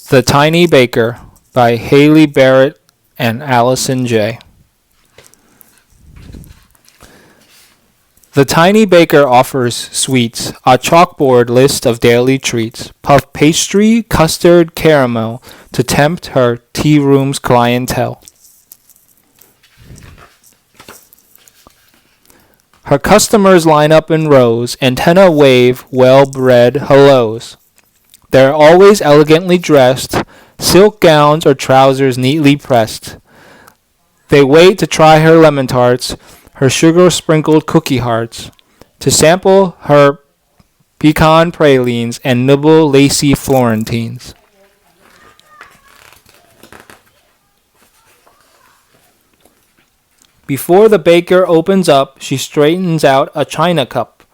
The Tiny Baker by Hayley, Barrett, and Alison J. The Tiny Baker offers sweets, a chalkboard list of daily treats, puff pastry, custard, caramel, to tempt her tea room's clientele. Her customers line up in rows, antenna wave well-bred hellos. They're always elegantly dressed, silk gowns or trousers neatly pressed. They wait to try her lemon tarts, her sugar-sprinkled cookie hearts, to sample her pecan pralines and nibble lacy Florentines. Before the baker opens up, she straightens out a china cup,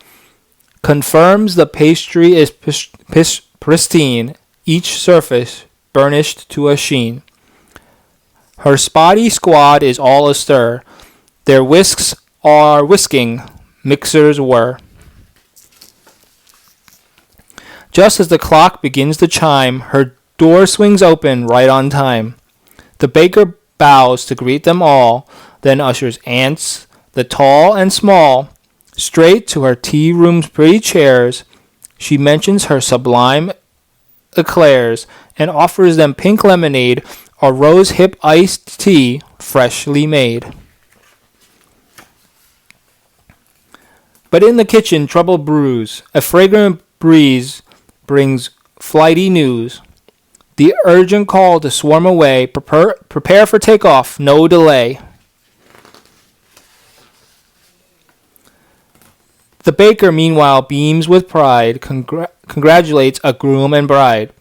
confirms the pastry is pristine, each surface burnished to a sheen. Her spotty squad is all astir. Their whisks are whisking, mixers whir. Just as the clock begins to chime, her door swings open right on time. The baker bows to greet them all, then ushers aunts, the tall and small, straight to her tea room's pretty chairs. She mentions her sublime eclairs and offers them pink lemonade or rose hip iced tea freshly made. But in the kitchen trouble brews. A fragrant breeze brings flighty news. The urgent call to swarm away. Prepare for takeoff, no delay. The baker, meanwhile, beams with pride, congratulates a groom and bride,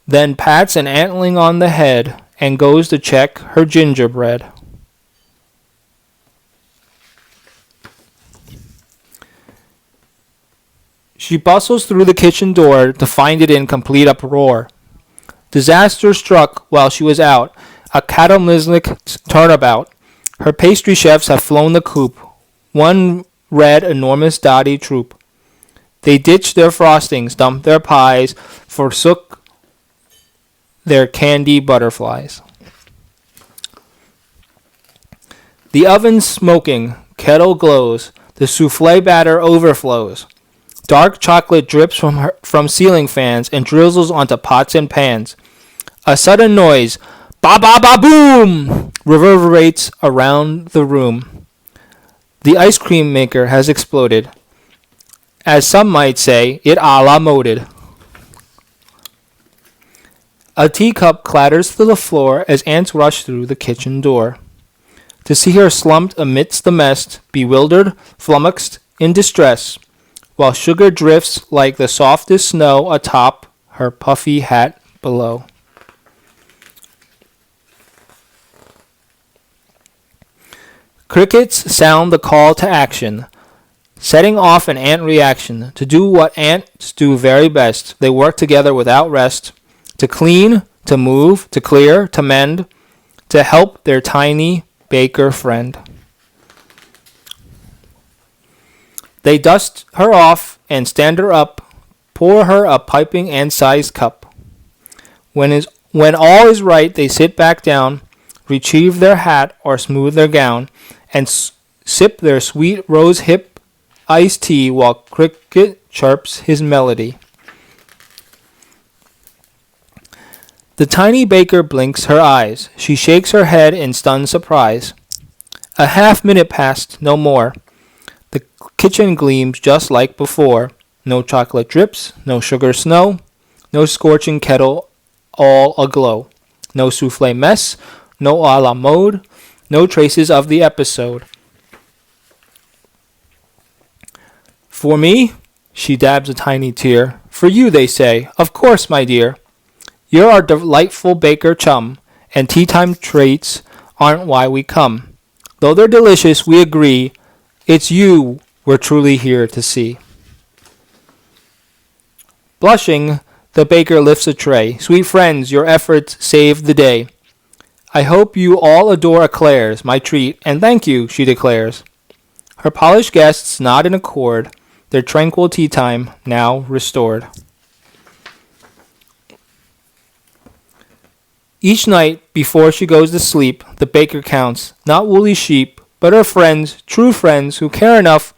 then pats an antling on the head and goes to check her gingerbread. She bustles through the kitchen door to find it in complete uproar. Disaster struck while she was out, a cataclysmic turnabout. Her pastry chefs have flown the coop. One red enormous dotty troop. They ditched their frostings, dumped their pies, forsook their candy butterflies. The oven's smoking, kettle glows, the souffle batter overflows. Dark chocolate drips from ceiling fans and drizzles onto pots and pans. A sudden noise, ba-ba-ba-boom, reverberates around the room. The ice cream maker has exploded. As some might say, it a la moded. A teacup clatters to the floor as aunts rush through the kitchen door. To see her slumped amidst the mess, bewildered, flummoxed, in distress, while sugar drifts like the softest snow atop her puffy hat below. Crickets sound the call to action, setting off an ant reaction. To do what ants do very best, they work together without rest, to clean, to move, to clear, to mend, to help their tiny baker friend. They dust her off and stand her up, pour her a piping ant-sized cup. When all is right, they sit back down, retrieve their hat or smooth their gown, and sip their sweet rose hip iced tea while Cricket chirps his melody. The tiny baker blinks her eyes. She shakes her head in stunned surprise. A half-minute passed, no more. The kitchen gleams just like before. No chocolate drips, no sugar snow, no scorching kettle all aglow. No souffle mess, no a la mode, no traces of the episode. For me? She dabs a tiny tear. For you, they say. Of course, my dear. You're our delightful baker chum, and tea time treats aren't why we come. Though they're delicious, we agree, it's you we're truly here to see. Blushing, the baker lifts a tray. Sweet friends, your efforts saved the day. I hope you all adore eclairs, my treat, and thank you, she declares. Her polished guests nod in accord, their tranquil tea time now restored. Each night, before she goes to sleep, the baker counts, not woolly sheep, but her friends, true friends, who care enough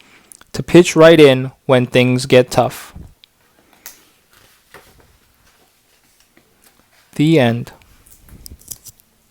to pitch right in when things get tough. The end.